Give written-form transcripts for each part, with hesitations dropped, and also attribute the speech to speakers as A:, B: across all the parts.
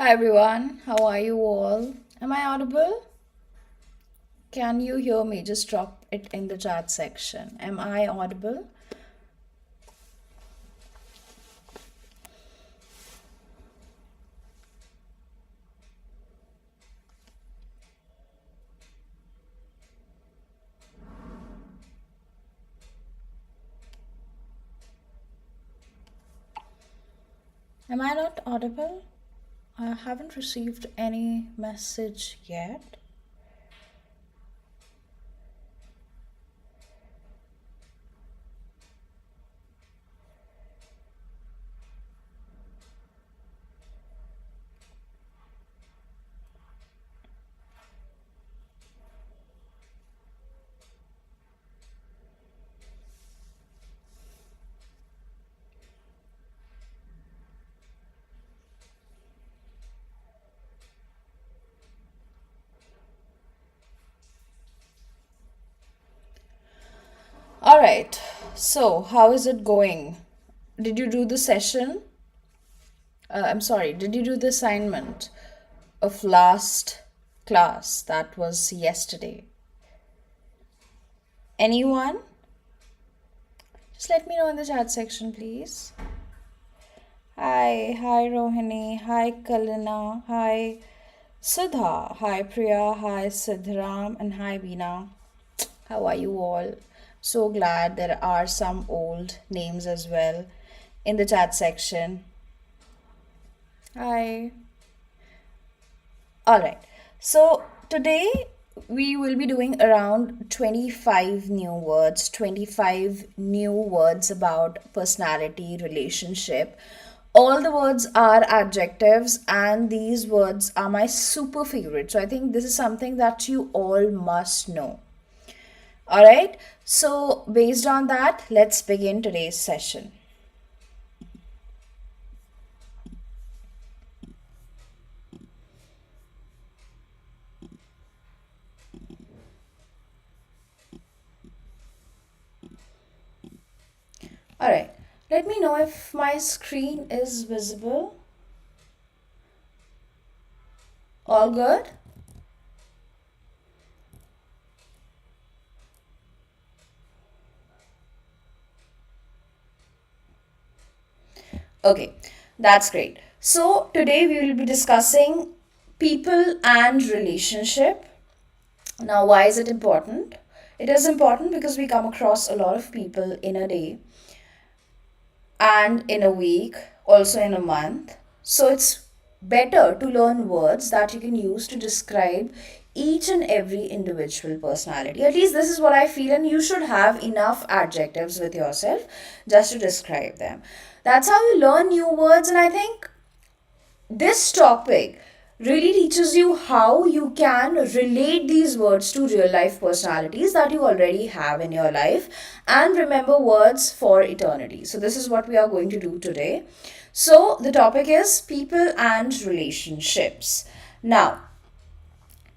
A: Hi everyone, how are you all? Am I audible? Can you hear me? Just drop it in the chat section. Am I audible? Am I not audible? I haven't received any message yet. All right, so how is it going? Did you do the session? I'm sorry, did you do the assignment of last class that was yesterday? Anyone? Just let me know in the chat section, please. Hi Rohini, hi Kalina, hi Sudha, hi Priya, hi Siddharam, and hi Veena. How are you all? So glad there are some old names as well in the chat section. Hi. All right. So today we will be doing around 25 new words, 25 new words about personality, relationship. All the words are adjectives, and these words are my super favorite. So I think this is something that you all must know. All right. So based on that, let's begin today's session. All right. Let me know if my screen is visible. All good? Okay, that's great. So today we will be discussing people and relationship. Now, why is it important? It is important because we come across a lot of people in a day and in a week, also in a month. So it's better to learn words that you can use to describe each and every individual personality. At least this is what I feel, and you should have enough adjectives with yourself just to describe them. That's how you learn new words, and I think this topic really teaches you how you can relate these words to real life personalities that you already have in your life and remember words for eternity. So, this is what we are going to do today. So, the topic is people and relationships. Now,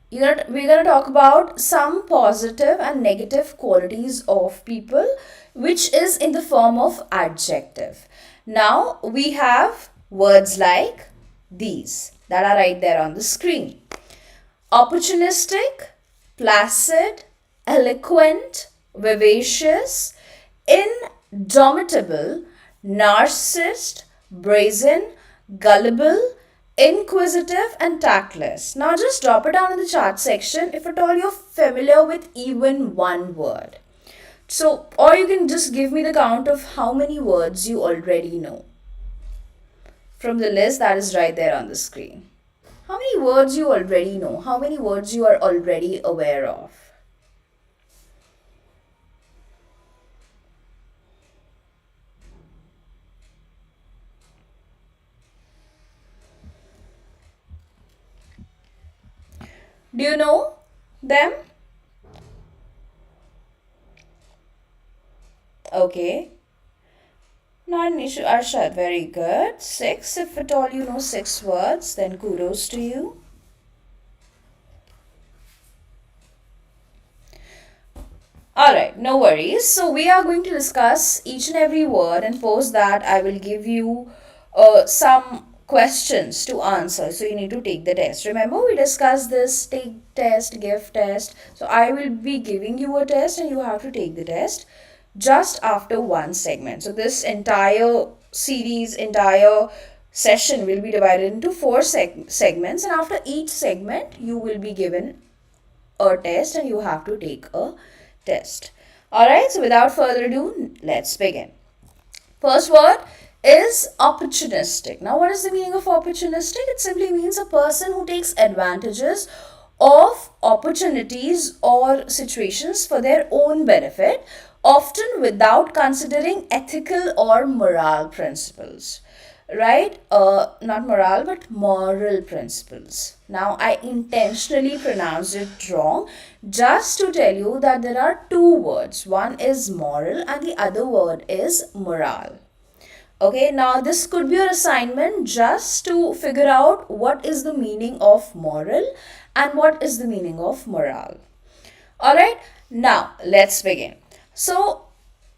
A: we're going to talk about some positive and negative qualities of people, which is in the form of adjective. Now, we have words like these that are right there on the screen: opportunistic, placid, eloquent, vivacious, indomitable, narcissist, brazen, gullible, inquisitive, and tactless. Now just drop it down in the chat section if at all you're familiar with even one word. So, or you can just give me the count of how many words you already know from the list that is right there on the screen. How many words you already know? How many words you are already aware of? Do you know them? Okay. Not an issue, Arshad. Very good. Six. If at all you know six words, then kudos to you. Alright, no worries. So we are going to discuss each and every word, and post that I will give you some questions to answer. So you need to take the test. Remember, we discussed this: take test, give test. So I will be giving you a test and you have to take the test just after one segment. So this entire series, entire session will be divided into four segments, and after each segment you will be given a test and you have to take a test. Alright, so without further ado, let's begin. First word is opportunistic. Now, what is the meaning of opportunistic? It simply means a person who takes advantages of opportunities or situations for their own benefit, often without considering ethical or moral principles. Right? Not moral, but moral principles. Now, I intentionally pronounced it wrong just to tell you that there are two words. One is moral and the other word is moral. Okay, now this could be your assignment just to figure out what is the meaning of moral and what is the meaning of moral. Alright, now let's begin. So,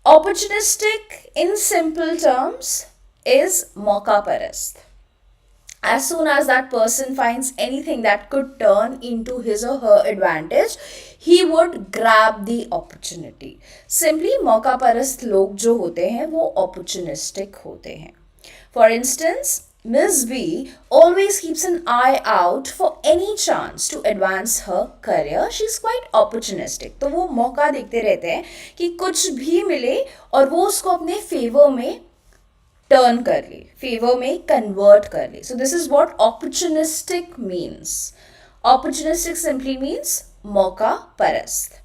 A: opportunistic in simple terms is mauka parast. As soon as that person finds anything that could turn into his or her advantage, he would grab the opportunity. Simply मौका परस्त लोग जो होते हैं वो opportunistic होते हैं. For instance, Ms. B always keeps an eye out for any chance to advance her career. She's quite opportunistic. तो वो मौका देखते रहते हैं कि कुछ भी मिले और वो उसको अपने फेवर में टर्न कर ले, फेवर में कन्वर्ट कर ले. So this is what opportunistic means. Opportunistic simply means मौका परस्त.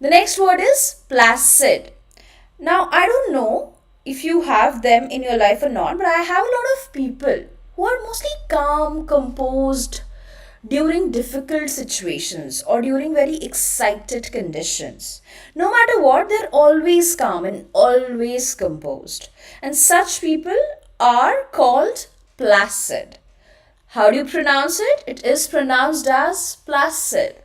A: The next word is placid. Now, I don't know if you have them in your life or not, but I have a lot of people who are mostly calm, composed during difficult situations or during very excited conditions. No matter what, they're always calm and always composed. And such people are called placid. How do you pronounce it? It is pronounced as placid.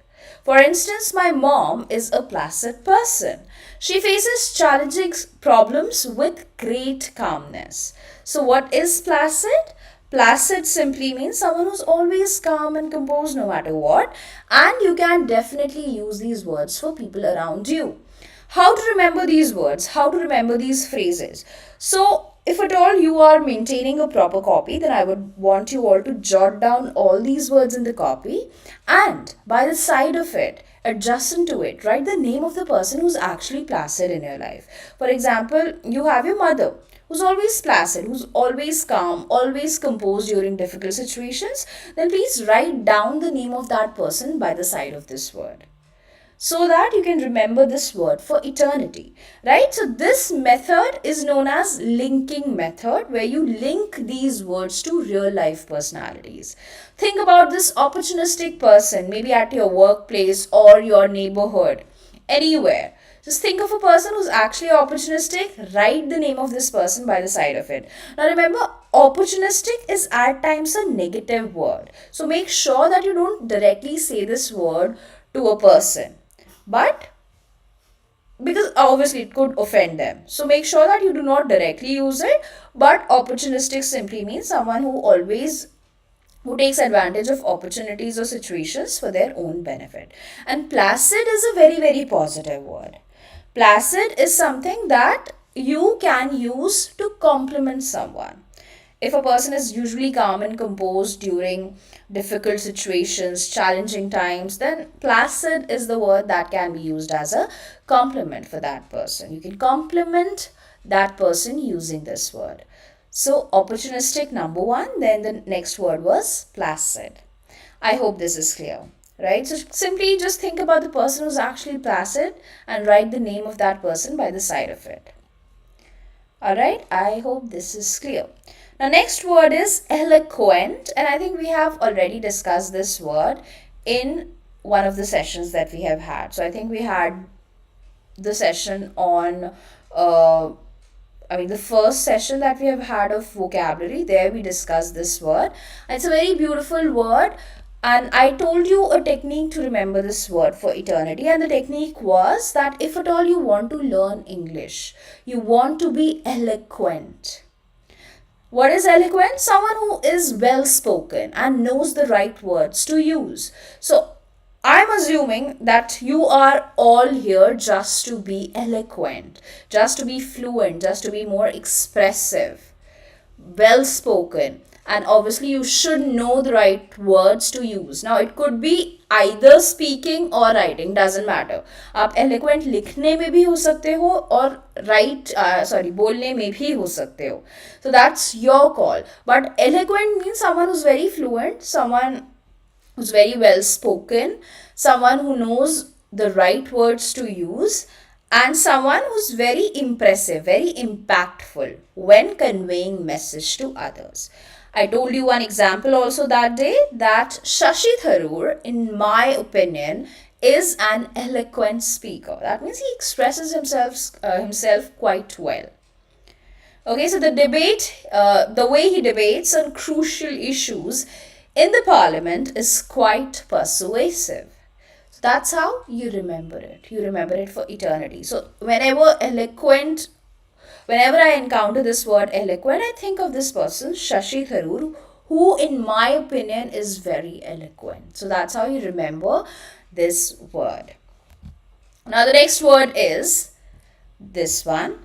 A: For instance, my mom is a placid person. She faces challenging problems with great calmness. So, what is placid? Placid simply means someone who's always calm and composed no matter what, and you can definitely use these words for people around you. How to remember these words? How to remember these phrases? So, if at all you are maintaining a proper copy, then I would want you all to jot down all these words in the copy, and by the side of it, adjacent to it, write the name of the person who's actually placid in your life. For example, you have your mother who's always placid, who's always calm, always composed during difficult situations, then please write down the name of that person by the side of this word, so that you can remember this word for eternity, right? So this method is known as linking method, where you link these words to real life personalities. Think about this opportunistic person, maybe at your workplace or your neighborhood, anywhere. Just think of a person who's actually opportunistic, write the name of this person by the side of it. Now remember, opportunistic is at times a negative word. So make sure that you don't directly say this word to a person. But because obviously it could offend them. So make sure that you do not directly use it. But opportunistic simply means someone who takes advantage of opportunities or situations for their own benefit. And placid is a very, very positive word. Placid is something that you can use to compliment someone. If a person is usually calm and composed during difficult situations, challenging times, then placid is the word that can be used as a compliment for that person. You can compliment that person using this word. So, opportunistic, number one, then the next word was placid. I hope this is clear. Right? So simply just think about the person who's actually placid and write the name of that person by the side of it. Alright, I hope this is clear. Now next word is eloquent, and I think we have already discussed this word in one of the sessions that we have had. So I think we had the session on the first session that we have had of vocabulary. There we discussed this word. It's a very beautiful word. And I told you a technique to remember this word for eternity. And the technique was that if at all you want to learn English, you want to be eloquent. What is eloquent? Someone who is well spoken and knows the right words to use. So I'm assuming that you are all here just to be eloquent, just to be fluent, just to be more expressive, well spoken, and obviously you should know the right words to use. Now it could be either speaking or writing, doesn't matter. आप eloquent लिखने में भी हो सकते हो और write sorry बोलने में भी हो सकते हो. So that's your call. But eloquent means someone who's very fluent, someone who's very well spoken, someone who knows the right words to use, and someone who's very impressive, very impactful when conveying message to others. I told you one example also that day that Shashi Tharoor, in my opinion, is an eloquent speaker. That means he expresses himself quite well. Okay, so the way he debates on crucial issues in the parliament is quite persuasive. So that's how you remember it. You remember it for eternity. So whenever I encounter this word eloquent, I think of this person, Shashi Tharoor, who in my opinion is very eloquent. So that's how you remember this word. Now the next word is this one.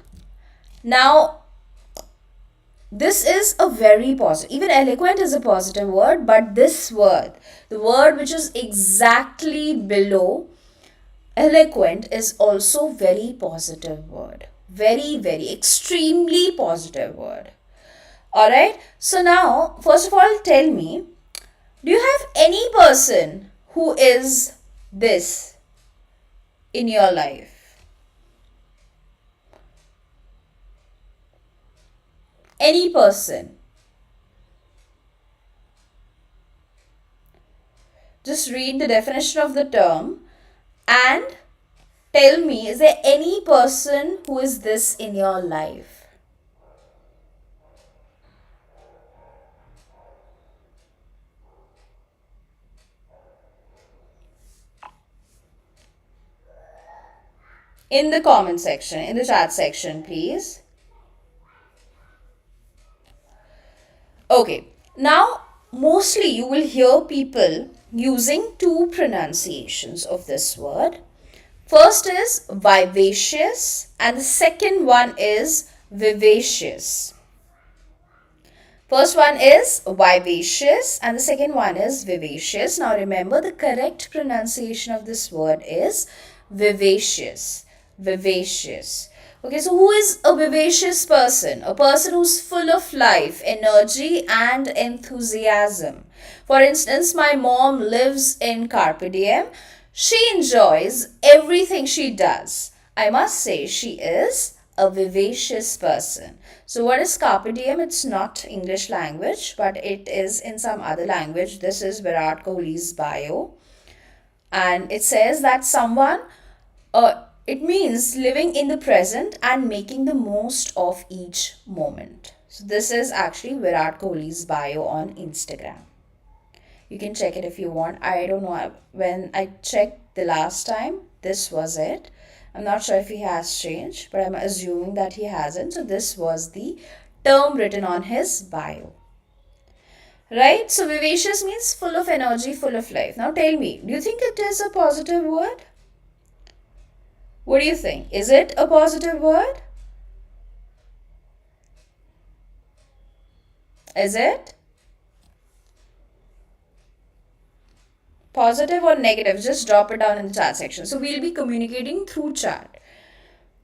A: Now this is a very positive, even eloquent is a positive word, but this word, the word which is exactly below eloquent, is also very positive word. Very, very, extremely positive word. Alright, so now, first of all, tell me, do you have any person who is this in your life? Any person. Just read the definition of the term and tell me, is there any person who is this in your life? In the comment section, in the chat section, please. Okay, now mostly you will hear people using two pronunciations of this word. First is vivacious and the second one is vivacious. First one is vivacious and the second one is vivacious. Now remember, the correct pronunciation of this word is vivacious. Vivacious. Okay, so who is a vivacious person? A person who's full of life, energy, and enthusiasm. For instance, my mom lives in Carpe Diem. She enjoys everything she does. I must say, she is a vivacious person. So what is Carpe Diem? It's not English language, but it is in some other language. This is Virat Kohli's bio. And it says that it means living in the present and making the most of each moment. So this is actually Virat Kohli's bio on Instagram. You can check it if you want. I don't know, when I checked the last time, this was it. I'm not sure if he has changed, but I'm assuming that he hasn't. So this was the term written on his bio. Right? So vivacious means full of energy, full of life. Now tell me, do you think it is a positive word? What do you think? Is it a positive word? Is it? Positive or negative? Just drop it down in the chat section. So we'll be communicating through chat.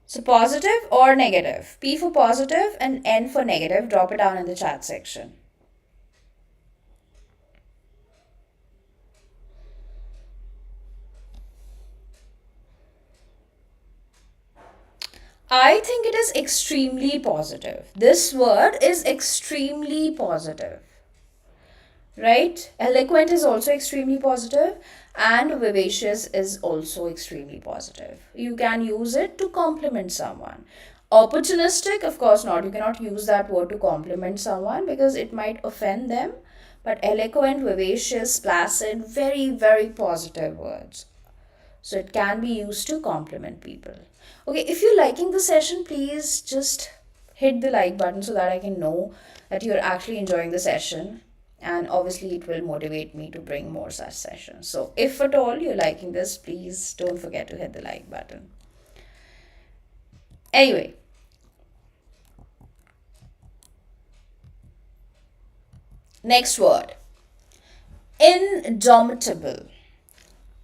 A: So positive or negative? P for positive and N for negative. Drop it down in the chat section. I think it is extremely positive. This word is extremely positive. Right? Eloquent is also extremely positive and vivacious is also extremely positive. You can use it to compliment someone. Opportunistic, of course not. You cannot use that word to compliment someone because it might offend them. But eloquent, vivacious, placid, very, very positive words. So it can be used to compliment people. Okay, if you're liking the session, please just hit the like button so that I can know that you're actually enjoying the session. And obviously, it will motivate me to bring more such sessions. So, if at all you're liking this, please don't forget to hit the like button. Anyway, next word, indomitable.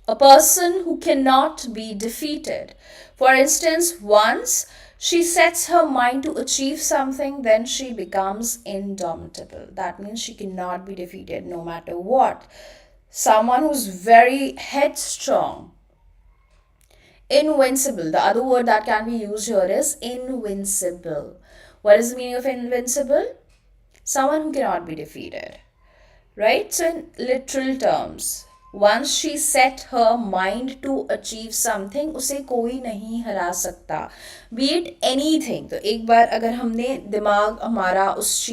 A: A person who cannot be defeated. For instance, once she sets her mind to achieve something, then she becomes indomitable. That means she cannot be defeated no matter what. Someone who's very headstrong. Invincible. The other word that can be used here is invincible. What is the meaning of invincible? Someone who cannot be defeated. Right? So, in literal terms, once she set her mind to achieve something, उसे कोई नहीं हरा सकता. Be it anything. तो एक बार अगर हमने दिमाग हमारा उस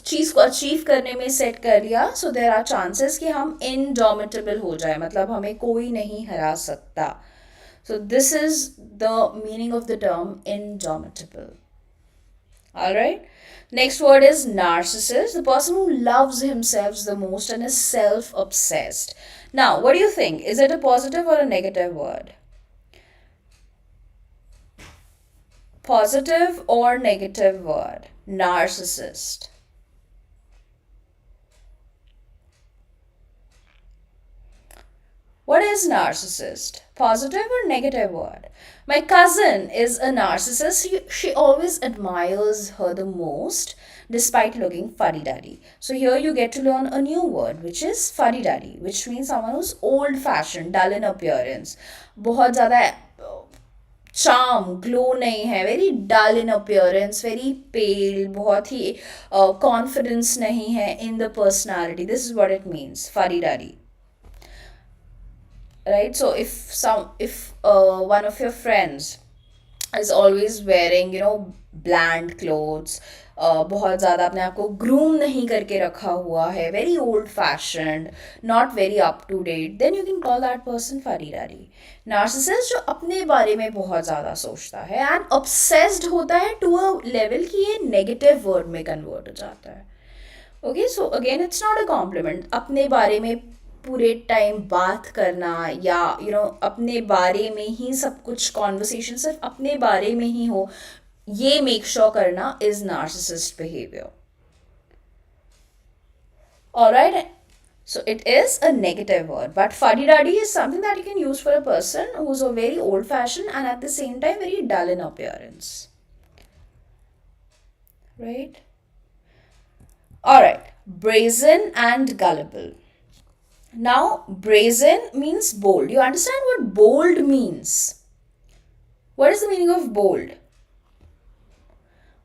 A: चीज़ को अचीव करने में सेट कर लिया, सो देर आर चांसेस कि हम इनडोमिटेबल हो जाए, मतलब हमें कोई नहीं हरा सकता. So this is the meaning of the term indomitable. Alright. Next word is narcissist, the person who loves himself the most and is self obsessed. Now, what do you think? Is it a positive or a negative word? Positive or negative word? Narcissist. What is narcissist? Positive or negative word? My cousin is a narcissist. She always admires her the most despite looking fuddy duddy. So here you get to learn a new word, which is fuddy duddy, which means someone who's old fashioned, dull in appearance. बहुत ज़्यादा charm, glow नहीं है, very dull in appearance, very pale, बहुत ही confidence नहीं है in the personality. This is what it means, fuddy duddy. Right, so if one of your friends is always wearing bland clothes, बहुत ज़्यादा अपने आप को ग्रूम नहीं करके रखा हुआ है, very old fashioned, not very up to date, then you can call that person fuddy duddy. Narcissist जो अपने बारे में बहुत ज़्यादा सोचता है and obsessed होता है to a level कि ये negative word में convert हो जाता है. Okay, so again it's not a compliment. अपने बारे में पूरे टाइम बात करना या अपने बारे में ही सब कुछ, कॉन्वर्सेशन सिर्फ अपने बारे में ही हो, ये मेक श्योर करना is narcissist behaviour. Alright, so it is a negative word, but fuddy-duddy is something that you can use for a person who's a very old-fashioned and at the same time very dull in appearance. Right? Alright, brazen and gullible. Now, brazen means bold. You understand what bold means? What is the meaning of bold?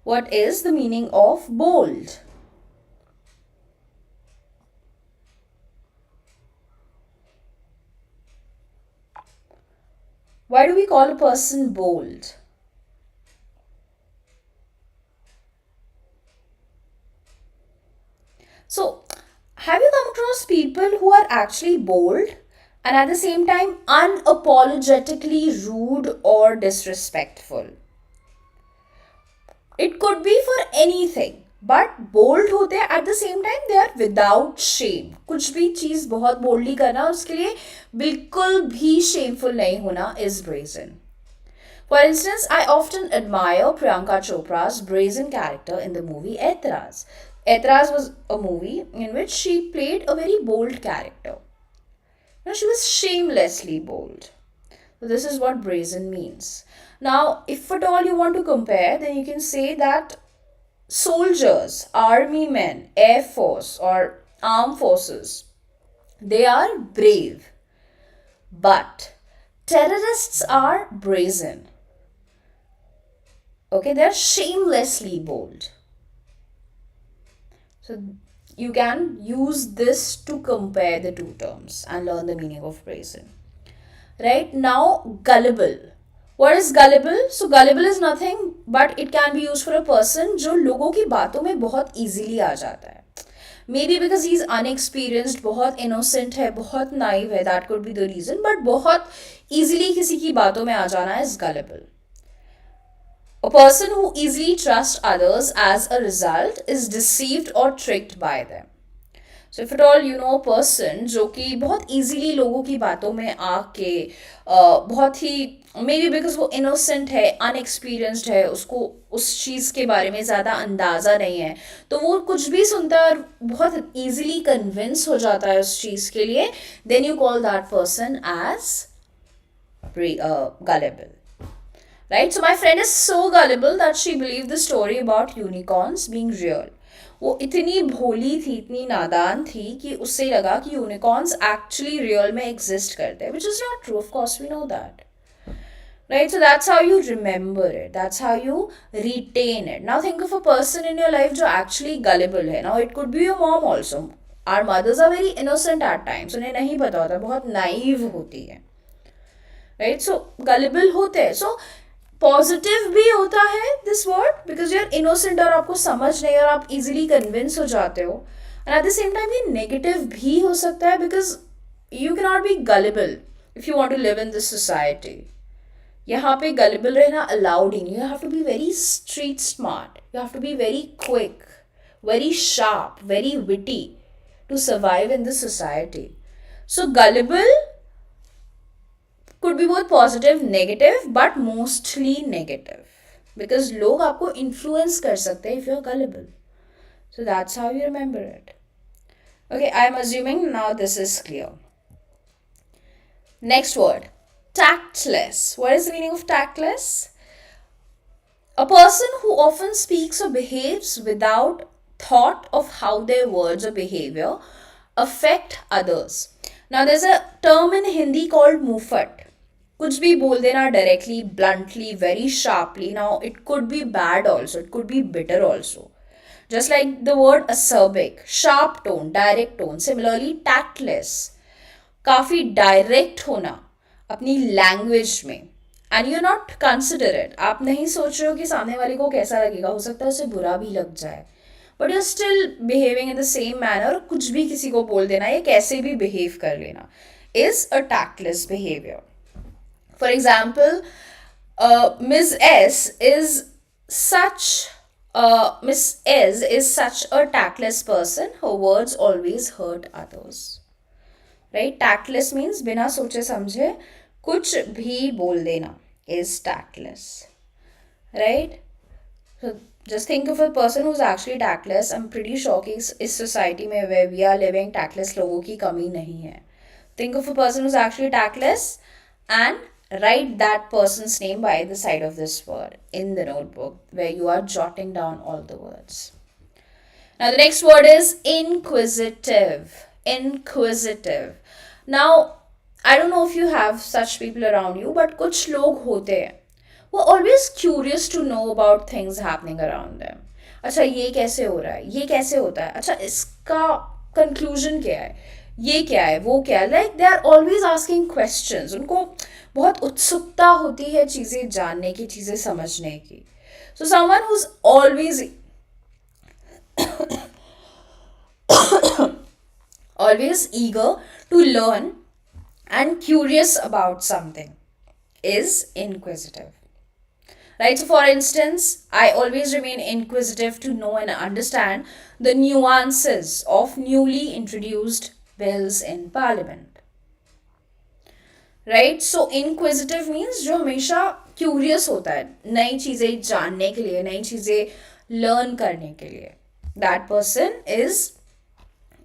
A: What is the meaning of bold? Why do we call a person bold? So, have you come across people who are actually bold and at the same time unapologetically rude or disrespectful? It could be for anything, but bold होते हैं at the same time they are without shame. कुछ भी चीज़ बहुत boldly करना, उसके लिए बिल्कुल भी shameful नहीं होना is brazen. For instance, I often admire Priyanka Chopra's brazen character in the movie Aitraz. Aitraz was a movie in which she played a very bold character. Now, she was shamelessly bold. So this is what brazen means. Now, if at all you want to compare, then you can say that soldiers, army men, air force or armed forces, they are brave. But terrorists are brazen. Okay, they are shamelessly bold. So you can use this to compare the two terms and learn the meaning of brazen. Right, now gullible. What is gullible? So gullible is nothing but it can be used for a person जो लोगों की बातों में बहुत easily आ जाता है. Maybe because he is unexperienced, बहुत innocent है, बहुत naive है, that could be the reason. But बहुत easily किसी की बातों में आ जाना is gullible. A person who easily trusts others as a result is deceived or tricked by them. So if it all you know person जो कि बहुत easily लोगों की बातों में आके बहुत ही मे बी बिकॉज वो इनोसेंट है, अनएक्सपीरियंस्ड है, उसको उस चीज़ के बारे में ज़्यादा अंदाज़ा नहीं है, तो वो कुछ भी सुनता है और बहुत इजीली कन्विंस हो जाता है उस चीज़ के लिए, then you call that person as gullible. Right? So my friend is so gullible that she believed the story about unicorns being real. वो इतनी भोली थी, इतनी नादान थी कि उससे लगा कि यूनिकॉर्न्स एक्चुअली रियल में एग्जिस्ट करते हैं, which is not true, of course we know that. Right? So that's how you remember it. That's how you retain it. Now think of a person in your life जो actually gullible है. Now it could be your mom also. Our mothers are very innocent at times. उन्हें नहीं पता होता, बहुत naive होती है. Right? So gullible होते हैं. So पॉजिटिव भी होता है this word because you are innocent और आपको समझ नहीं और आप इजीली कन्विंस हो जाते हो, and at the same time ये नेगेटिव भी हो सकता है because you can not be gullible if you want to live in this society. यहाँ पे गलिबल रहना अलाउड ही नहीं. You have to be very street smart, you have to be very quick, very sharp, very witty to survive in this society. So gullible could be both positive, negative, but mostly negative. Because लोग आपको influence कर सकते हैं if you're gullible. So that's how you remember it. Okay, I'm assuming now this is clear. Next word, tactless. What is the meaning of tactless? A person who often speaks or behaves without thought of how their words or behavior affect others. Now there's a term in Hindi called mufat. कुछ भी बोल देना directly, bluntly, very sharply. Now it could be bad also, it could be bitter also. Just like the word acerbic, sharp tone, direct tone. Similarly tactless, काफ़ी direct होना अपनी language में, and you not considerate. आप नहीं सोच रहे हो कि सामने वाले को कैसा लगेगा, हो सकता है उसे बुरा भी लग जाए, but you are still behaving in the same manner. कुछ भी किसी को बोल देना या कैसे भी बिहेव कर लेना is a tactless behaviour. For example, Ms. S is such a tactless person. Her words always hurt others. Right? Tactless means बिना सोचे समझे कुछ भी बोल देना is tactless. Right? So just think of a person who's actually tactless. I'm pretty sure कि इस society में where we are living, tactless लोगों की कमी नहीं है. Think of a person who's actually tactless and write that person's name by the side of this word in the notebook where you are jotting down all the words. Now the next word is inquisitive. Inquisitive. Now I don't know if you have such people around you, but कुछ लोग होते हैं वो always curious to know about things happening around them. अच्छा ये कैसे हो रहा है, ये कैसे होता है, अच्छा इसका conclusion क्या है, ये क्या है, वो क्या है. Like they are always asking questions. उनको बहुत उत्सुकता होती है चीज़ें जानने की, चीज़ें समझने की. So someone who is always eager to learn and curious about something is inquisitive. Right? So, for instance, I always remain inquisitive to know and understand the nuances of newly introduced bills in parliament. Right. So inquisitive means जो हमेशा curious होता है नई चीज़ें जानने के लिए, नई चीज़ें लर्न करने के लिए. That person is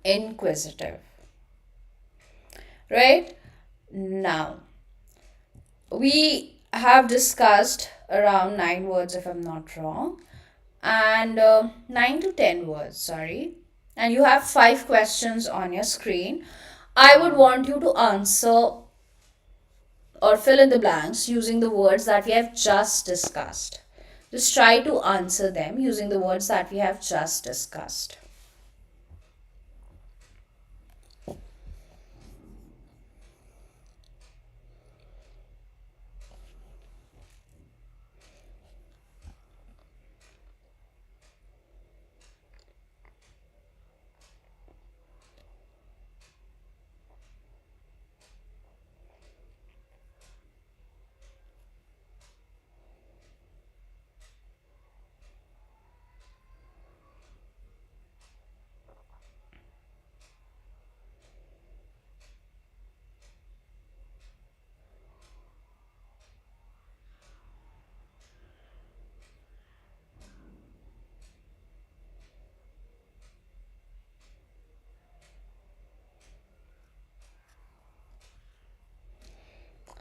A: inquisitive. Right. Now we have discussed around 9 words if I'm not wrong, and 9 to 10 words, sorry, and you have 5 questions on your screen. I would want you to answer or fill in the blanks using the words that we have just discussed. Just try to answer them using the words that we have just discussed.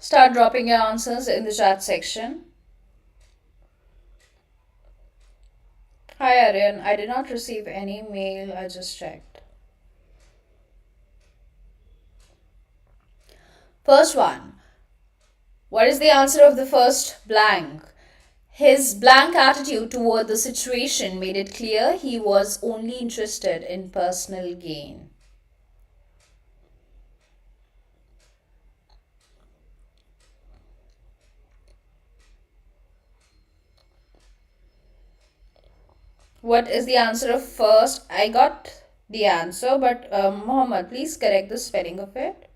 A: Start dropping your answers in the chat section. Hi Aryan, I did not receive any mail, I just checked. First one. What is the answer of the first blank? His blank attitude toward the situation made it clear he was only interested in personal gain. What is the answer of first? I got the answer, but Mohammed, please correct the spelling of it.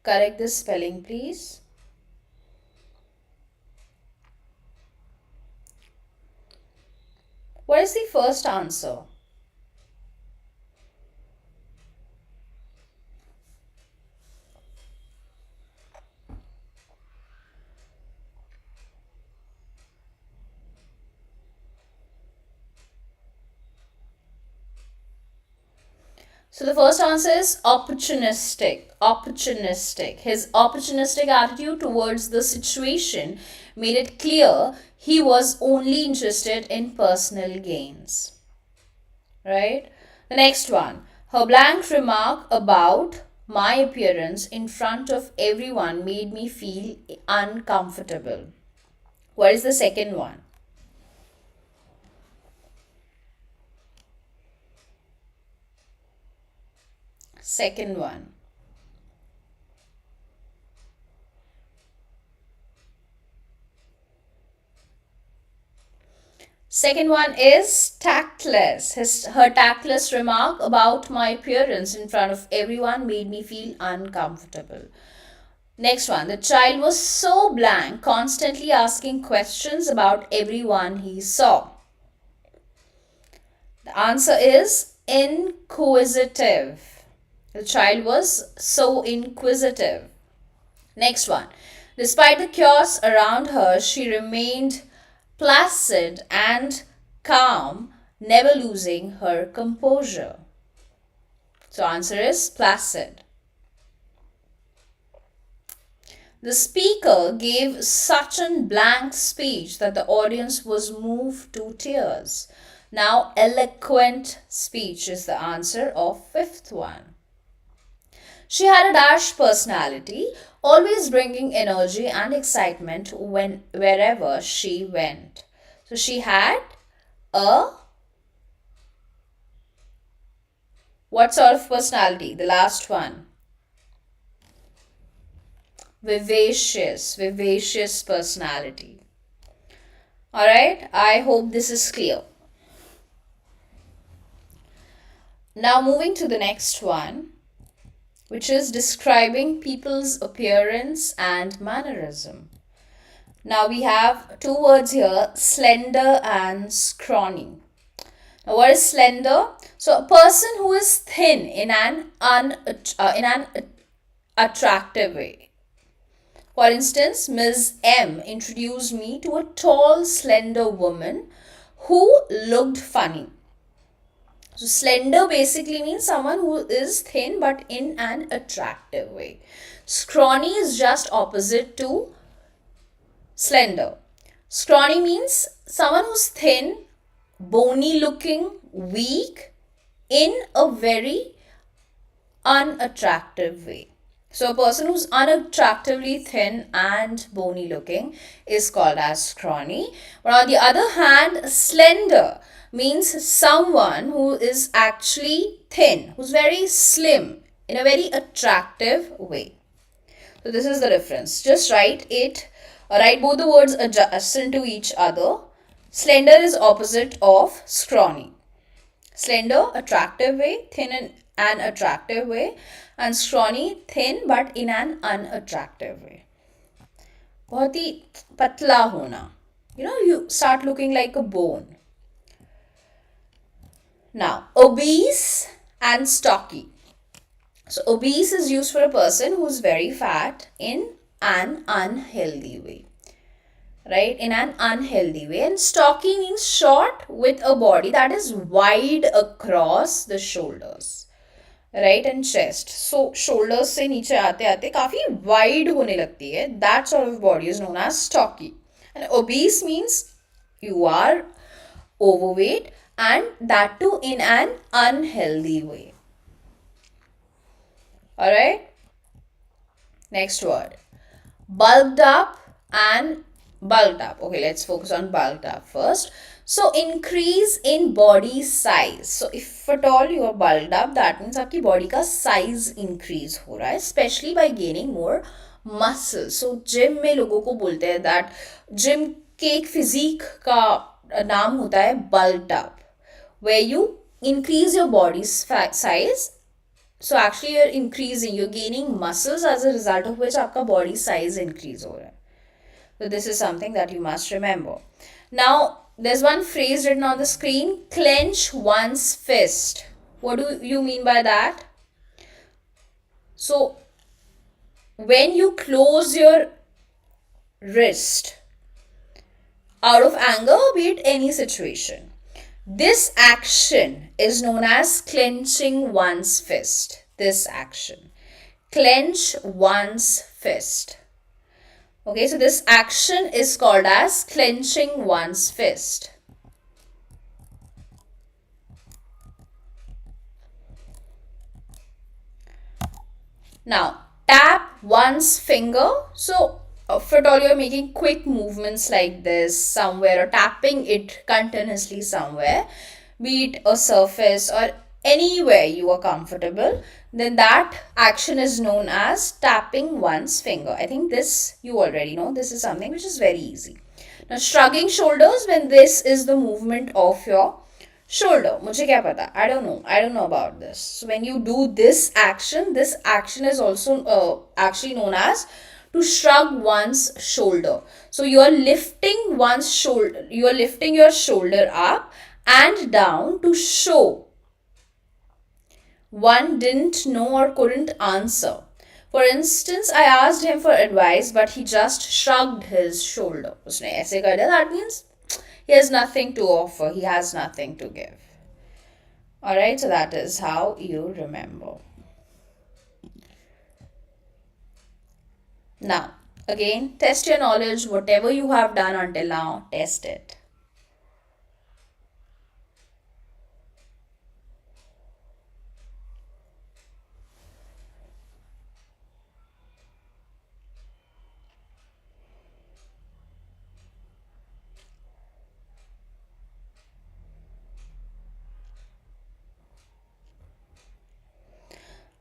A: Correct the spelling, please. What is the first answer? So the first answer is opportunistic. Opportunistic. His opportunistic attitude towards the situation made it clear he was only interested in personal gains. Right? The next one. Her blank remark about my appearance in front of everyone made me feel uncomfortable. What is the second one? Second one. Second one is tactless. Her tactless remark about my appearance in front of everyone made me feel uncomfortable. Next one. The child was so blank, constantly asking questions about everyone he saw. The answer is inquisitive. The child was so inquisitive. Next one. Despite the chaos around her, she remained placid and calm, never losing her composure. So answer is placid. The speaker gave such a blank speech that the audience was moved to tears. Now, eloquent speech is the answer of fifth one. She had a dash personality, always bringing energy and excitement wherever she went. So she had a what sort of personality? The last one. Vivacious personality. Alright, I hope this is clear. Now moving to the next one, which is describing people's appearance and mannerism. Now we have two words here, slender and scrawny. Now what is slender? So a person who is thin in an attractive way. For instance, Ms. M introduced me to a tall, slender woman who looked funny. So slender basically means someone who is thin but in an attractive way. Scrawny is just opposite to slender. Scrawny means someone who's thin, bony looking, weak, in a very unattractive way. So a person who's unattractively thin and bony looking is called as scrawny. But on the other hand, slender means someone who is actually thin, who's very slim in a very attractive way. So this is the difference. Just write it, write both the words adjacent to each other. Slender is opposite of scrawny. Slender, attractive way, thin in an attractive way, and scrawny, thin but in an unattractive way. बहुत ही पतला होना. You start looking like a bone. Now, obese and stocky. So, obese is used for a person who is very fat in an unhealthy way. Right? In an unhealthy way. And stocky means short with a body that is wide across the shoulders. Right and chest. So shoulders से नीचे आते आते काफी wide होने लगती है. That sort of body is known as stocky. And obese means you are overweight, and that too in an unhealthy way. Alright, next word, bulked up and bulked up. Okay, let's focus on bulked up first. So increase in body size. So if at all you are bulked up, that means आपकी body का size increase हो रहा है, especially by gaining more muscle. So gym में लोगों को बोलते हैं that gym के एक physique का नाम होता है bulked up, where you increase your body's size. So actually you're increasing, you're gaining muscles as a result of which आपका body size increase हो रहा है. So this is something that you must remember. Now, there's one phrase written on the screen, clench one's fist. What do you mean by that? So, when you close your wrist out of anger, be it any situation, this action is known as clenching one's fist. This action. Clench one's fist. Okay, so this action is called as clenching one's fist. Now, tap one's finger. So, if at all you're making quick movements like this somewhere or tapping it continuously somewhere, be it a surface or anywhere you are comfortable, then that action is known as tapping one's finger. I think this you already know. This is something which is very easy. Now, shrugging shoulders, when this is the movement of your shoulder. मुझे क्या पता? I don't know about this. So when you do this action is also actually known as to shrug one's shoulder. So you are lifting one's shoulder. You are lifting your shoulder up and down to show one didn't know or couldn't answer. For instance, I asked him for advice, but he just shrugged his shoulder. उसने ऐसे कर दिया. That means he has nothing to offer. He has nothing to give. Alright, so that is how you remember. Now, again, test your knowledge. Whatever you have done until now, test it.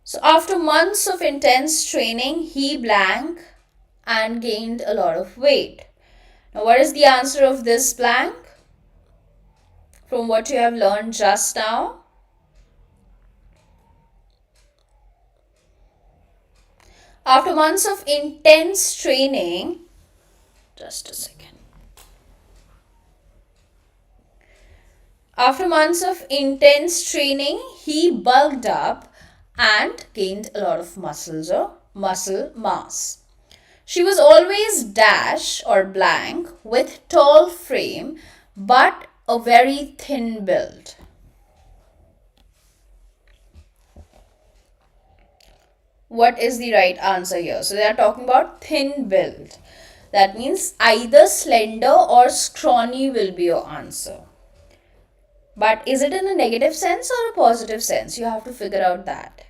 A: So after months of intense training, he blank and gained a lot of weight. Now what is the answer of this blank? From what you have learned just now? After months of intense training, just a second. After months of intense training, he bulked up and gained a lot of muscle mass. She was always dash or blank with tall frame but a very thin build. What is the right answer here? So they are talking about thin build. That means either slender or scrawny will be your answer. But is it in a negative sense or a positive sense? You have to figure out that.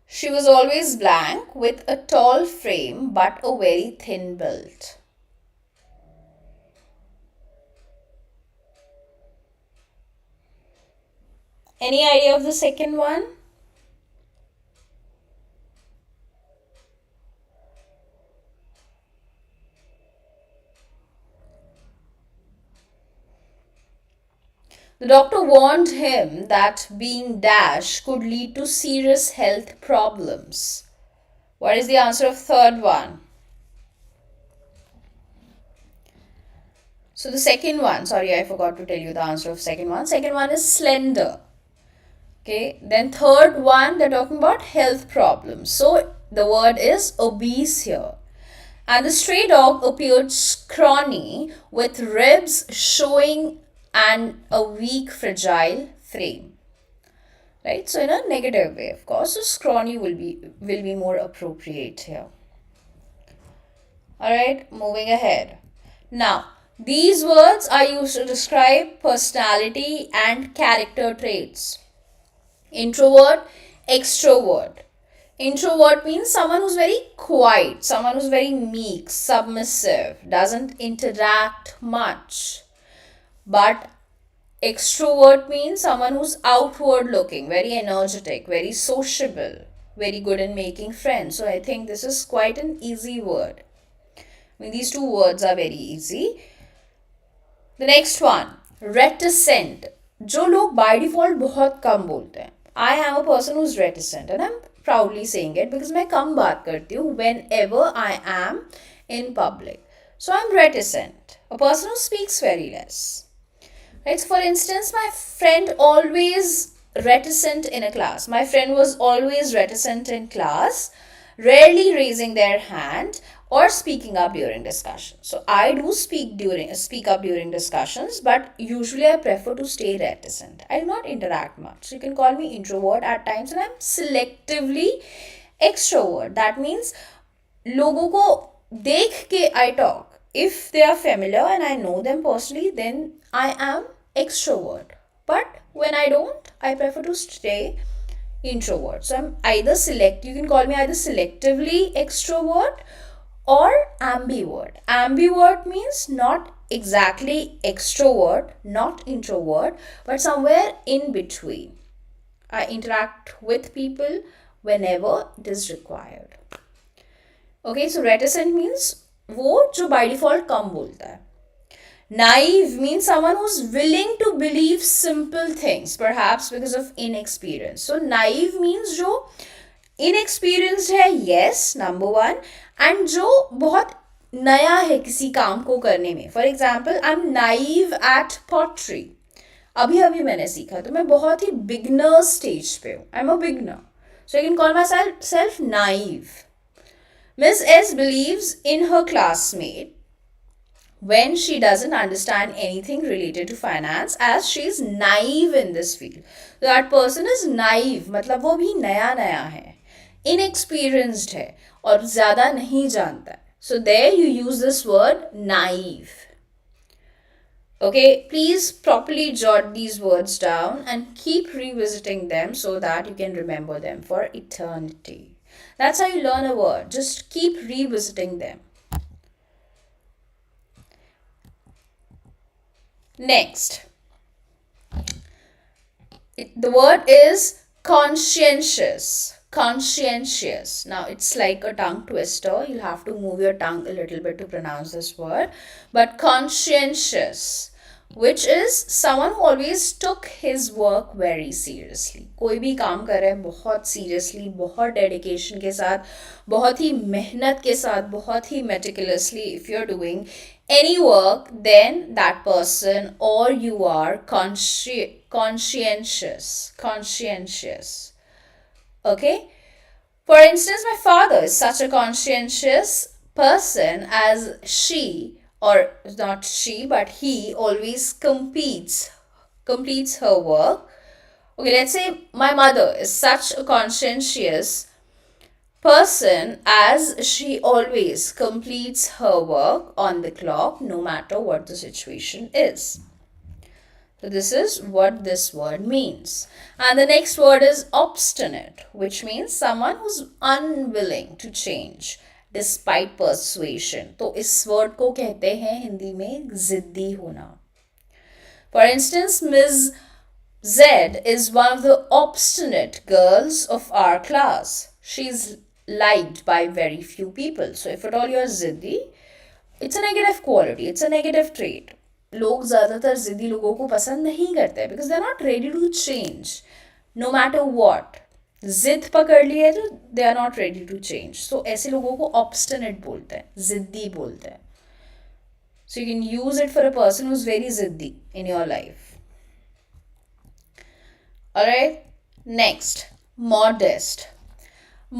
A: She was always blank with a tall frame but a very thin build. Any idea of the second one? The doctor warned him that being dash could lead to serious health problems. What is the answer of third one? So the second one, sorry, I forgot to tell you the answer of second one. Second one is slender. Okay, then third one, they're talking about health problems. So the word is obese here. And the stray dog appeared scrawny with ribs showing and a weak, fragile frame. Right? So in a negative way, of course. So scrawny will be more appropriate here. Alright, moving ahead. Now, these words are used to describe personality and character traits. Introvert, extrovert. Introvert means someone who's very quiet, someone who's very meek, submissive, doesn't interact much. But extrovert means someone who's outward looking, very energetic, very sociable, very good in making friends. So I think this is quite an easy word. I mean, these two words are very easy. The next one, reticent. जो लोग by default बहुत कम बोलते हैं. I am a person who's reticent and I'm proudly saying it because मैं कम बात करती हूँ whenever I am in public. So I'm reticent. A person who speaks very less. Right? So for instance, my friend always reticent in a class. My friend was always reticent in class, rarely raising their hand or speaking up during discussions. So I do speak up during discussions, but usually I prefer to stay reticent. I do not interact much. So you can call me introvert at times, and I'm selectively extrovert. That means लोगों को देख के I talk. If they are familiar and I know them personally, then I am extrovert. But when I don't, I prefer to stay introvert. So I'm you can call me either selectively extrovert or ambivert. Ambivert means not exactly extrovert, not introvert, but somewhere in between. I interact with people whenever it is required. Okay, so reticent means वो जो by default कम बोलता है. Naive means someone who's willing to believe simple things, perhaps because of inexperience. So naive means जो inexperienced है, yes, number one, and जो बहुत नया है किसी काम को करने में. For example, I'm naive at pottery. अभी अभी मैंने सीखा, तो मैं बहुत ही beginner stage पे हूँ. I'm a beginner. So I can call myself naive. Miss S believes in her classmate when she doesn't understand anything related to finance, as she is naive in this field. So that person is naive, मतलब वो भी नया नया है, inexperienced है और ज़्यादा नहीं जानता है. So there you use this word naive. Okay, please properly jot these words down and keep revisiting them so that you can remember them for eternity. That's how you learn a word. Just keep revisiting them. Next, the word is conscientious. Conscientious. Now, it's like a tongue twister. You'll have to move your tongue a little bit to pronounce this word. But conscientious, which is someone who always took his work very seriously. कोई भी काम कर रहा है बहुत seriously, बहुत dedication के साथ, बहुत ही मेहनत के साथ, बहुत ही meticulously. If you're doing any work, then that person or you are conscientious. Conscientious. Okay? For instance, my father is such a conscientious person as she, or not she, but he always completes her work. Okay, let's say my mother is such a conscientious person as she always completes her work on the clock no matter what the situation is. So this is what this word means. And the next word is obstinate, which means someone who's unwilling to change despite persuasion. तो इस word को कहते हैं हिंदी में जिद्दी होना. For instance, Ms. Z is one of the obstinate girls of our class. She's liked by very few people. So if at all you're ziddi, it's a negative quality, it's a negative trait. लोग ज़्यादातर ज़िद्दी लोगों को पसंद नहीं करते because they're not ready to change no matter what. जिद पकड़ ली है तो they are not ready to change. So ऐसे लोगों को obstinate बोलते हैं, ज़िद्दी बोलते हैं. So you can use it for a person who's very ज़िद्दी in your life. Alright, next, modest.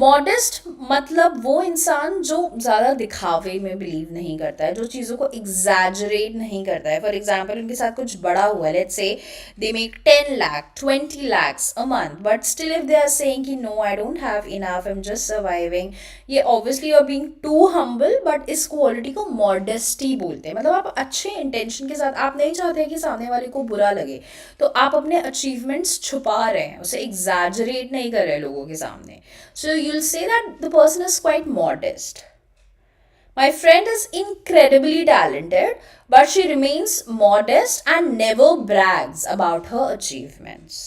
A: Modest मतलब वो इंसान जो ज़्यादा दिखावे में बिलीव नहीं करता है, जो चीज़ों को एग्जैजरेट नहीं करता है. फॉर एग्जाम्पल उनके साथ कुछ बड़ा हुआ है, let's say they make 10 lakh 20 lakhs a month, but still if they are saying कि no I don't have enough, I am just surviving, ये obviously you are being too humble. But इस quality को मॉडेस्टी बोलते हैं. मतलब आप अच्छे intention के साथ, आप नहीं चाहते कि सामने वाले को बुरा लगे, तो आप अपने अचीवमेंट्स छुपा रहे हैं, उसे एग्जैजरेट नहीं कर रहे लोगों के सामने. So you'll say that the person is quite modest. My friend is incredibly talented, but she remains modest and never brags about her achievements.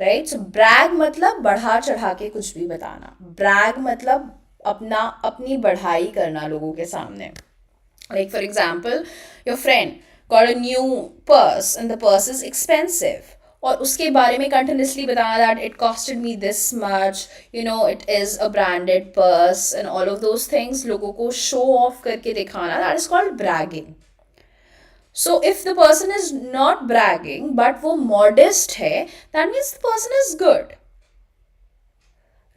A: Right? So brag मतलब बढ़ा चढ़ा के कुछ भी बताना. Brag मतलब अपनी बढ़ाई करना लोगों के सामने. Like for example, your friend got a new purse and the purse is expensive. और उसके बारे में कंटिन्यूसली बताना that it costed me this much, it is a branded purse and all of those things, लोगों को show off करके दिखाना, that is called bragging. So if the person is not bragging but वो modest है, that means the person is good.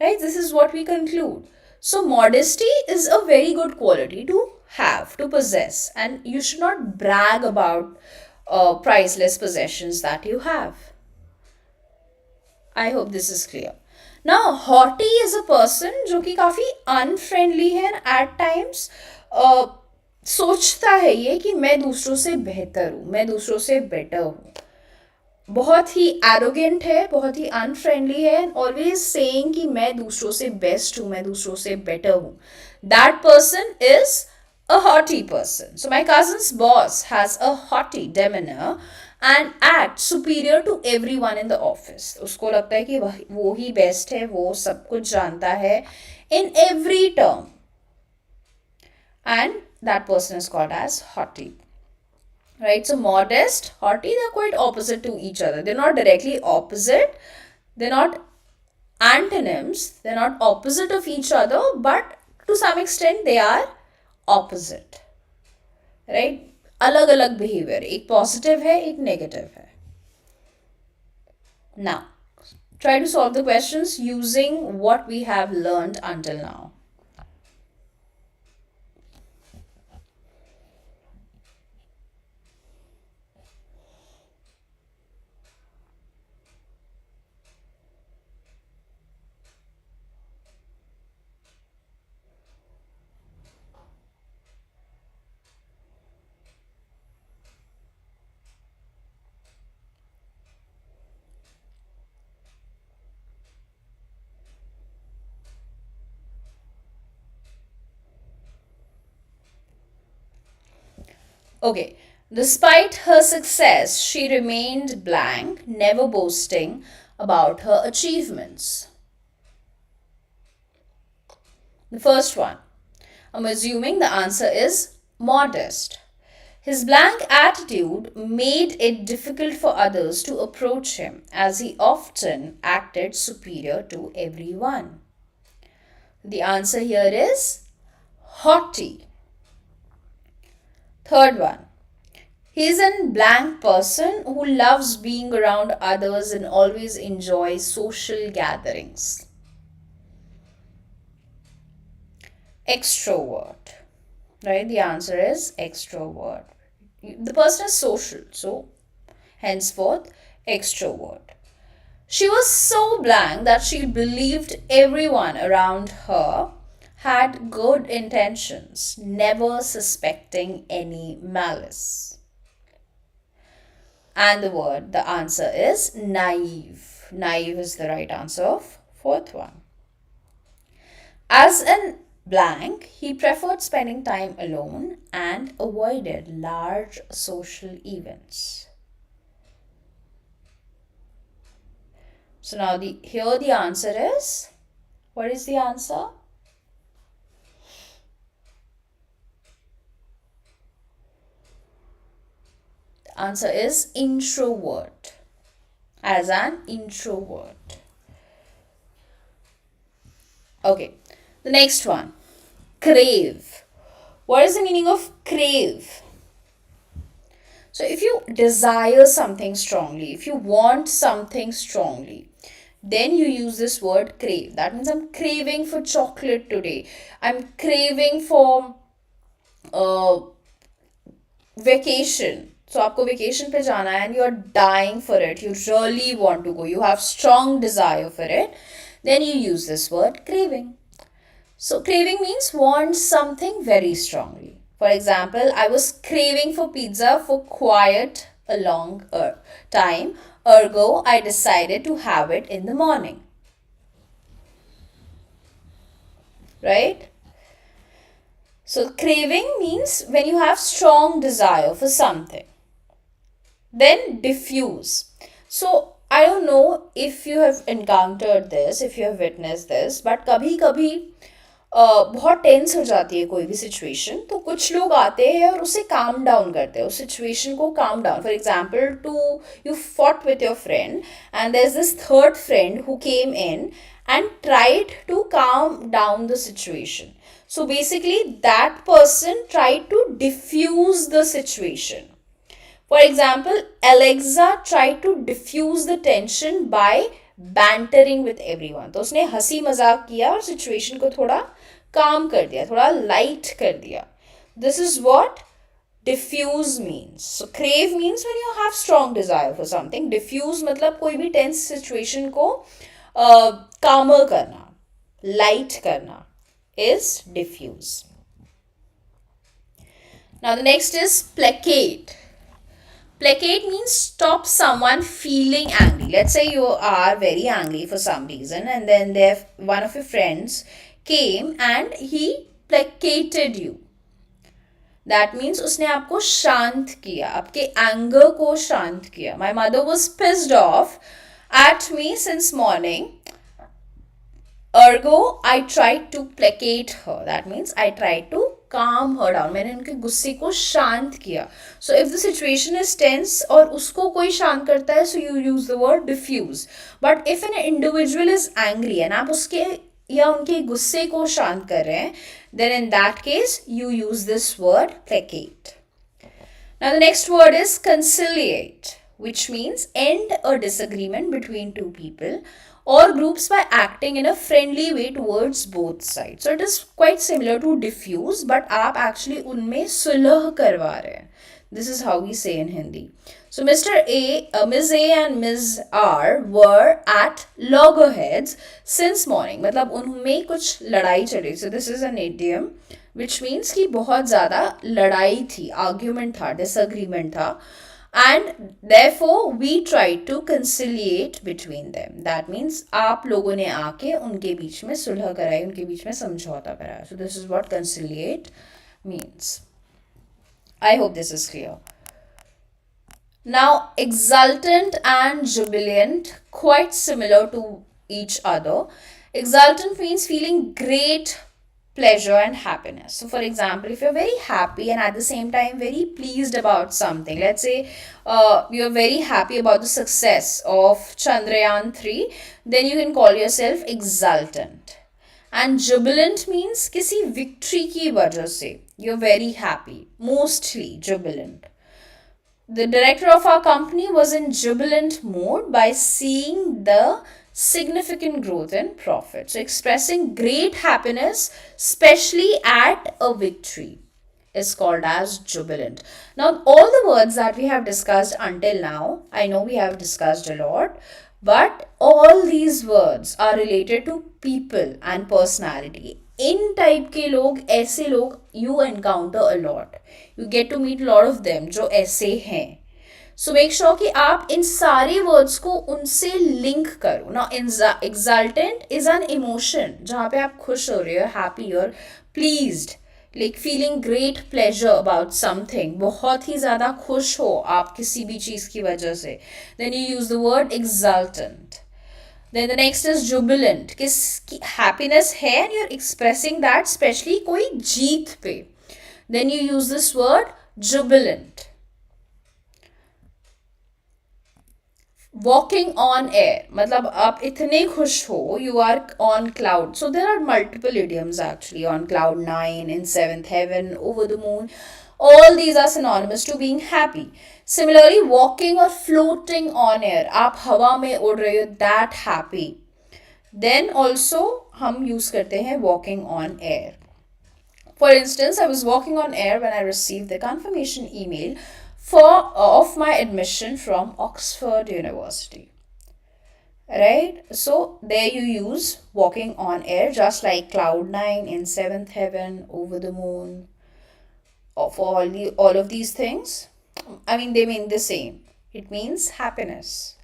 A: Right? This is what we conclude. So modesty is a very good quality to have, to possess, and you should not brag about priceless possessions that you have. I hope this is clear. Now, haughty is a person जो कि काफ़ी unfriendly है and at times सोचता है ये कि मैं दूसरों से बेहतर हूँ, मैं दूसरों से बेटर हूँ. बहुत ही एरोगेंट है, बहुत ही अनफ्रेंडली है, एंड ऑलवेज सेइंग कि मैं दूसरों से बेस्ट हूँ, मैं दूसरों से बेटर हूँ. That person is a haughty person. So my cousin's boss has a haughty demeanour and act superior to everyone in the office. उसको लगता है कि वो ही बेस्ट है, वो सब कुछ जानता है in every term, and that person is called as hottie. Right? So modest, haughty, they're quite opposite to each other. They're not directly opposite. They're not antonyms. They're not opposite of each other, but to some extent they are opposite. Right? अलग अलग behavior. एक positive है, एक negative है. Now, try to solve the questions using what we have learned until now. Okay. Despite her success, she remained blank, never boasting about her achievements. The first one, I'm assuming the answer is modest. His blank attitude made it difficult for others to approach him, as he often acted superior to everyone. The answer here is haughty. Third one, he is a blank person who loves being around others and always enjoys social gatherings. Extrovert. Right? The answer is extrovert. The person is social, so henceforth, extrovert. She was so blank that she believed everyone around her had good intentions, never suspecting any malice. And the answer is naive. Naive is the right answer of fourth one. As an blank, he preferred spending time alone and avoided large social events. So now here the answer is, what is the answer? The answer is introvert. As an introvert. Okay, the next one, crave. What is the meaning of crave? So if you desire something strongly, if you want something strongly, then you use this word crave. That means I'm craving for chocolate today. I'm craving for uh, vacation. So आपको vacation पे जाना है and you're dying for it. You really want to go. You have strong desire for it. Then you use this word craving. So craving means want something very strongly. For example, I was craving for pizza for quite a long time. Ergo, I decided to have it in the morning. Right? So craving means when you have strong desire for something. Then diffuse. So I don't know if you have encountered this, if you have witnessed this, but कभी कभी बहुत tense हो जाती है कोई भी situation, तो कुछ लोग आते हैं और उसे काम डाउन करते हैं, उस सिचुएशन को calm down. For example, to you fought with your friend and there is this third friend who came in and tried to calm down the situation. So basically, that person tried to diffuse the situation. For example, Alexa tried to diffuse the tension by bantering with everyone. तो उसने हंसी मजाक किया और situation को थोड़ा काम कर दिया, थोड़ा लाइट कर दिया. This is what diffuse means. So crave means when you have strong desire for something. Diffuse मतलब कोई भी tense situation को calmer करना, light करना is diffuse. Now the next is placate. Placate means stop someone feeling angry. Let's say you are very angry for some reason and then one of your friends came and he placated you. That means उसने आपको शांत किया, आपके anger को शांत किया. My mother was pissed off at me since morning. Ergo, I tried to placate her. That means I tried to calm her down. मैंने उनके गुस्से को शांत किया. So if the situation is tense और उसको कोई शांत करता है, so you use the word diffuse. But if an individual is angry and आप उसके या उनके गुस्से को शांत कर रहे हैं, then in that case you use this word placate. Now the next word is conciliate, which means end a disagreement between two people or groups by acting in a friendly way towards both sides. So it is quite similar to diffuse, but आप actually उनमें सुलह करवा रहे हैं. This is how we say in Hindi. So Ms. A and Ms. R were at loggerheads since morning. मतलब उनमें कुछ लड़ाई चली. So this is an idiom which means कि बहुत ज़्यादा लड़ाई थी, argument था, disagreement था. And therefore we try to conciliate between them. That means आप लोगों ने आके उनके बीच में सुलह कराई, उनके बीच में समझौता कराया. So this is what conciliate means. I hope this is clear. Now, exultant and jubilant, quite similar to each other. Exultant means feeling great pleasure and happiness. So for example, if you're very happy and at the same time very pleased about something, let's say you're very happy about the success of Chandrayaan 3, then you can call yourself exultant. And jubilant means किसी victory की वजह से you're very happy, mostly jubilant. The director of our company was in jubilant mode by seeing the significant growth in profit. So expressing great happiness, especially at a victory, is called as jubilant. Now, all the words that we have discussed until now, I know we have discussed a lot, but all these words are related to people and personality. In type के लोग, ऐसे लोग you encounter a lot. You get to meet a lot of them जो ऐसे हैं. So make sure कि आप इन सारे words को उनसे लिंक करो. Now exultant is an emotion जहाँ पे आप खुश हो रहे हो, happy, you're pleased, like feeling great pleasure about something. बहुत ही ज़्यादा खुश हो आप किसी भी चीज़ की वजह से. Then you use the word exultant. Then the next is jubilant. किस happiness है and you're expressing that, especially कोई जीत पे. Then you use this word jubilant. Walking on air, मतलब आप इतने खुश हो, you are on cloud. So there are multiple idioms actually, on cloud 9, in seventh heaven, over the moon. All these are synonymous to being happy. Similarly, walking or floating on air, आप हवा में उड़ रहे हो, that happy. Then also हम use करते हैं walking on air. For instance, I was walking on air when I received the confirmation email of my admission from Oxford University. Right? So there you use walking on air, just like cloud 9, in seventh heaven, over the moon, for all of these things. I mean, they mean the same. It means happiness.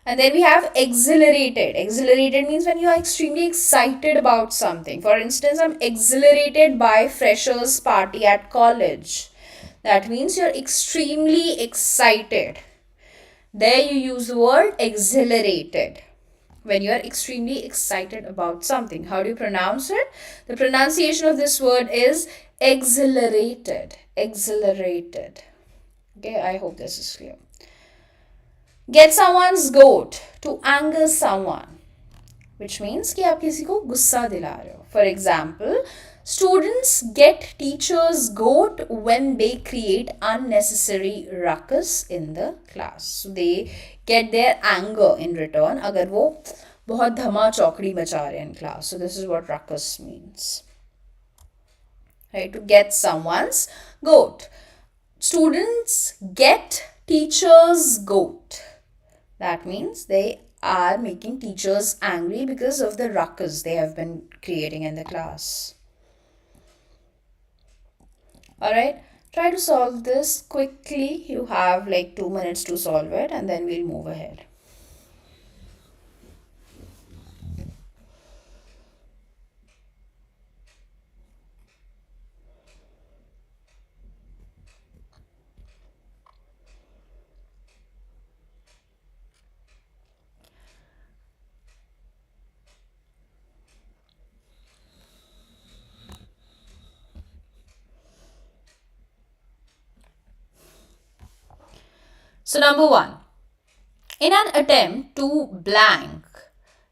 A: And then we have exhilarated. Exhilarated means when you are extremely excited about something. For instance, I'm exhilarated by freshers party at college. That means you're extremely excited. There you use the word exhilarated when you are extremely excited about something. How do you pronounce it? The pronunciation of this word is exhilarated. Exhilarated. Okay, I hope this is clear. Get someone's goat, to anger someone, which means कि आप किसी को गुस्सा दिला रहे हो. For example, students get teachers' goat when they create unnecessary ruckus in the class. So they get their anger in return अगर वो बहुत धमा चौकड़ी मचा रहे हैं in class. So this is what ruckus means. Right? To get someone's goat. Students get teachers' goat. That means they are making teachers angry because of the ruckus they have been creating in the class. Alright, try to solve this quickly. You have like 2 minutes to solve it and then we'll move ahead. So number 1, in an attempt to blank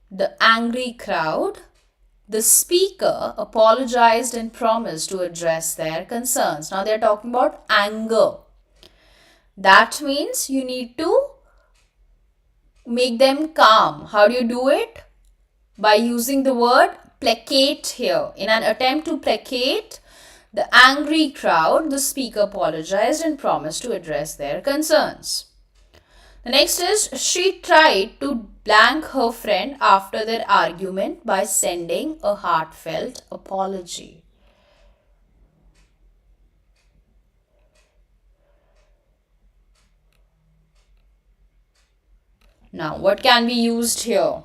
A: the angry crowd, the speaker apologized and promised to address their concerns. Now they're talking about anger. That means you need to make them calm. How do you do it? By using the word placate here. In an attempt to placate the angry crowd, the speaker apologized and promised to address their concerns. The next is, she tried to blank her friend after their argument by sending a heartfelt apology. Now, what can be used here?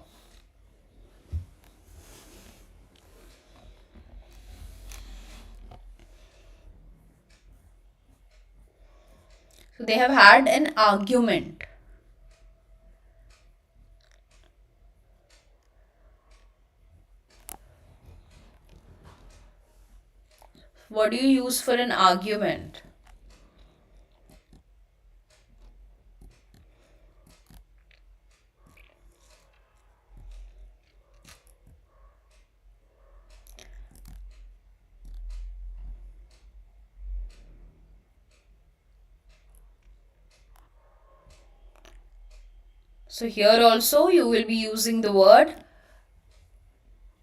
A: So they have had an argument. What do you use for an argument? So here also you will be using the word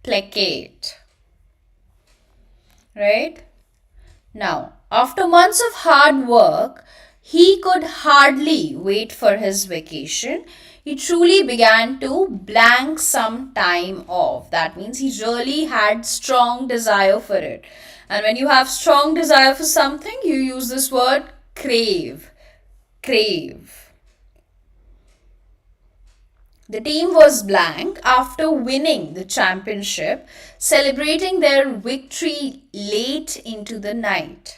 A: placate. Right? Now, after months of hard work, he could hardly wait for his vacation. He truly began to blank some time off. That means he really had strong desire for it. And when you have strong desire for something, you use this word crave. Crave. The team was blank after winning the championship, celebrating their victory late into the night.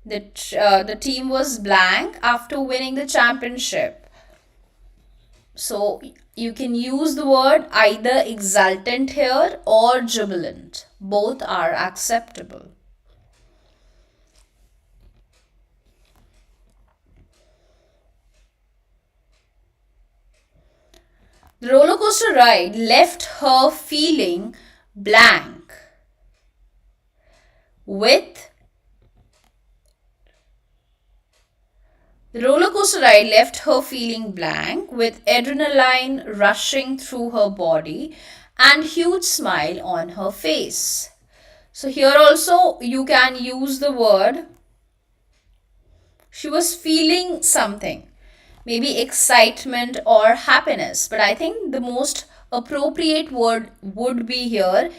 A: The team was blank after winning the championship. So you can use the word either exultant here or jubilant. Both are acceptable. The roller coaster ride left her feeling blank with The roller coaster ride left her feeling blank, with adrenaline rushing through her body and huge smile on her face. So here also you can use the word she was feeling something, maybe excitement or happiness. But I think the most appropriate word would be here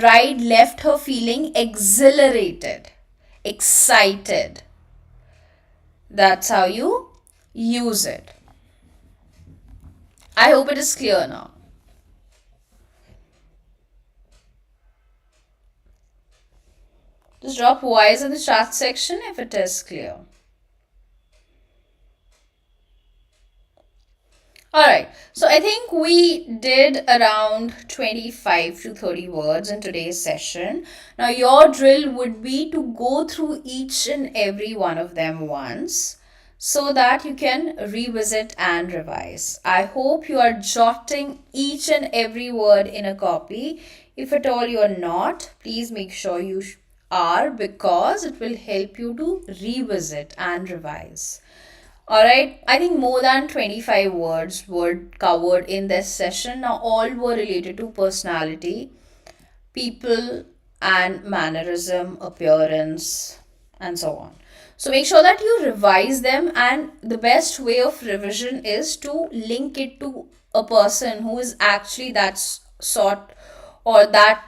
A: ride left her feeling exhilarated, excited. That's how you use it. I hope it is clear now. Just drop Y's in the chat section if it is clear. Alright, so I think we did around 25 to 30 words in today's session. Now, your drill would be to go through each and every one of them once so that you can revisit and revise. I hope you are jotting each and every word in a copy. If at all you are not, please make sure you are, because it will help you to revisit and revise. Alright, I think more than 25 words were covered in this session. Now, all were related to personality, people, and mannerism, appearance, and so on. So, make sure that you revise them, and the best way of revision is to link it to a person who is actually that sort or that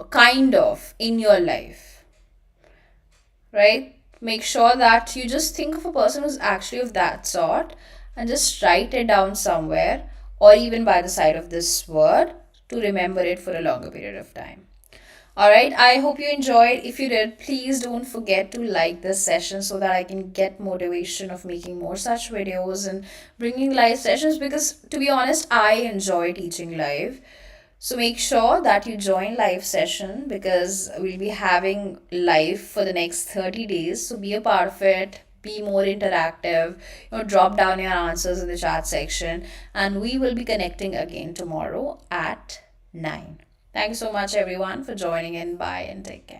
A: kind of in your life, right? Make sure that you just think of a person who's actually of that sort and just write it down somewhere or even by the side of this word to remember it for a longer period of time. Alright, I hope you enjoyed. If you did, please don't forget to like this session so that I can get motivation of making more such videos and bringing live sessions, because to be honest, I enjoy teaching live. So make sure that you join live session, because we'll be having live for the next 30 days. So be a part of it, be more interactive, drop down your answers in the chat section, and we will be connecting again tomorrow at 9. Thank you so much everyone for joining in. Bye and take care.